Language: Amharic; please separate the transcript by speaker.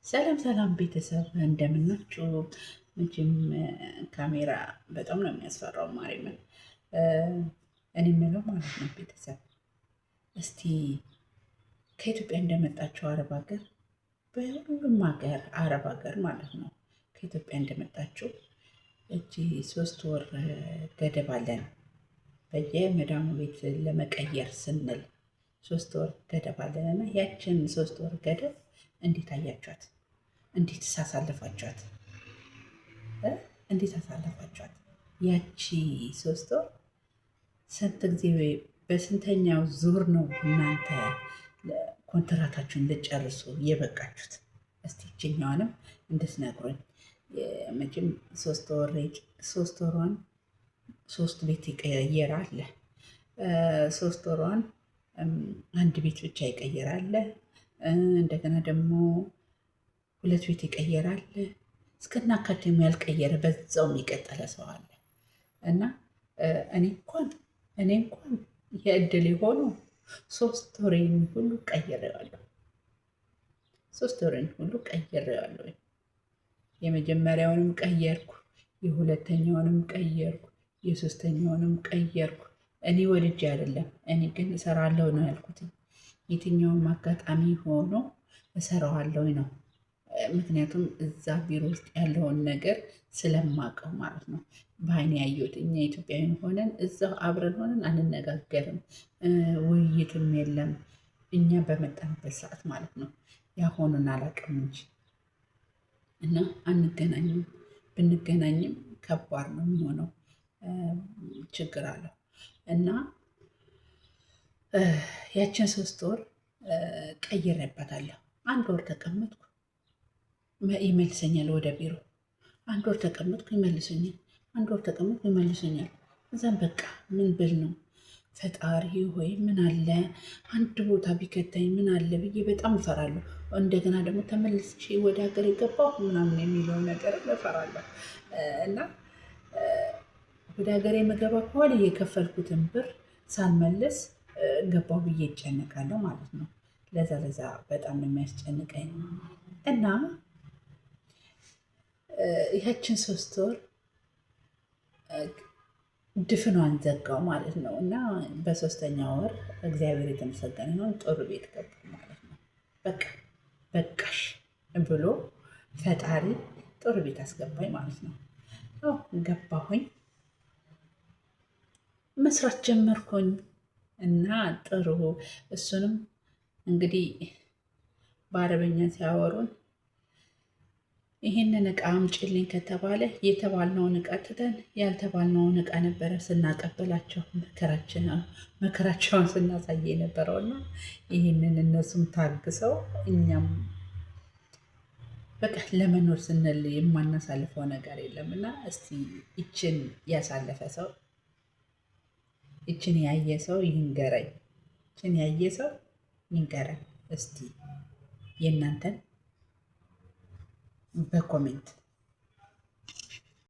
Speaker 1: ሰላም ሰላም ቤተሰብ እንደምናችሁ። መቼም ካሜራ በጣም ነው የሚያስፈራው። ማርያምን እኔ የምለው ማለት ነው ቤተሰብ እስቲ ከኢትዮጵያ እንደመጣችሁ አረብ ሀገር፣ በሁሉም ሀገር አረብ ሀገር ማለት ነው ከኢትዮጵያ እንደመጣችሁ እጅ 3 ወር ገደብ አለን በየመዳሙ ቤት ለመቀየር ስንል 3 ወር ገደብ አለን እና ያችን 3 ወር ገደብ እንዴት አያችኋት? እንዴት ሳሳለፋችኋት? እንዴት አሳለፋችኋት? ያቺ 3 ወር ስንት ጊዜ በስንተኛው ዙር ነው እናንተ ኮንትራታችሁን ልጨርሱ የበቃችሁት? እስቲ ይችኛዋንም እንድትነግሩኝ። መቼም 3 ወሯን 3 ቤት ይቀየራል። 3 ወሯን አንድ ቤት ብቻ ይቀየራል። እንደገና ደግሞ 2 ቤት ይቀየራል። እስከናካቴም ያልቀየረ በዛው የሚቀጠለ ሰው አለ እና እኔ እንኳን የእድል የሆኑ 3 ወሬን ሁሉ ቀይሬዋለሁ። 3 ወሬን ሁሉ ቀይሬዋለሁ። የመጀመሪያውንም ቀየርኩ፣ የሁለተኛውንም ቀየርኩ፣ የሶስተኛውንም ቀየርኩ። እኔ ወድጄ አይደለም፣ እኔ ግን እሰራለሁ ነው ያልኩት። የትኛውም አጋጣሚ ሆኖ እሰራዋለሁ ነው። ምክንያቱም እዛ ቢሮ ውስጥ ያለውን ነገር ስለማቀው ማለት ነው። በአይኔ ያየሁት። እኛ ኢትዮጵያውያን ሆነን እዛው አብረን ሆነን አንነጋገርም፣ ውይይትም የለም። እኛ በመጣንበት ሰዓት ማለት ነው። ያሆኑን አላውቅም እንጂ እና አንገናኝም። ብንገናኝም ከባድ ነው የሚሆነው፣ ችግር አለው እና ያችን 3 ወር ቀይሬበታለሁ። 1 ወር ተቀመጥኩ ይመልሰኛል ወደ ቢሮ። 1 ወር ተቀመጥኩ ይመልሰኛል። 1 ወር ተቀመጥኩ ይመልሰኛል። እዛም በቃ ምን ብል ነው ፈጣሪ ሆይ ምን አለ አንድ ቦታ ቢከተኝ ምን አለ ብዬ በጣም እፈራለሁ። እንደገና ደግሞ ተመልሼ ወደ ሀገር የገባሁ ምናምን የሚለው ነገር እፈራለሁ እና ወደ ሀገር የምገባ ከሆነ የከፈልኩትን ብር ሳልመልስ ገባሁ ብዬ ይጨነቃለሁ ማለት ነው። ለዛ በጣም ነው የሚያስጨንቀኝ እና ያችን 3 ወር ድፍኗን ዘጋው ማለት ነው እና በ3ኛው ወር እግዚአብሔር የተመሰገነ ይሁን ጥሩ ቤት ገባ ማለት ነው። በቃ በቃሽ ብሎ ፈጣሪ ጥሩ ቤት አስገባኝ ማለት ነው። ገባሁኝ፣ መስራት ጀመርኩኝ እና ጥሩ እሱንም እንግዲህ በአረበኛ ሲያወሩን ይህንን እቃ አምጪልኝ ከተባለ የተባልነውን እቃ ትተን ያልተባልነውን እቃ ነበረ ስናቀበላቸው መከራቸውን ስናሳይ የነበረውና ይህንን እነሱም ታግሰው እኛም በቃ ለመኖር ስንል የማናሳልፈው ነገር የለም እና እስቲ ይችን ያሳለፈ ሰው ይችን ያየ ሰው ይንገረኝ። ይችን ያየ ሰው ይንገረኝ እስቲ የእናንተን በኮሜንት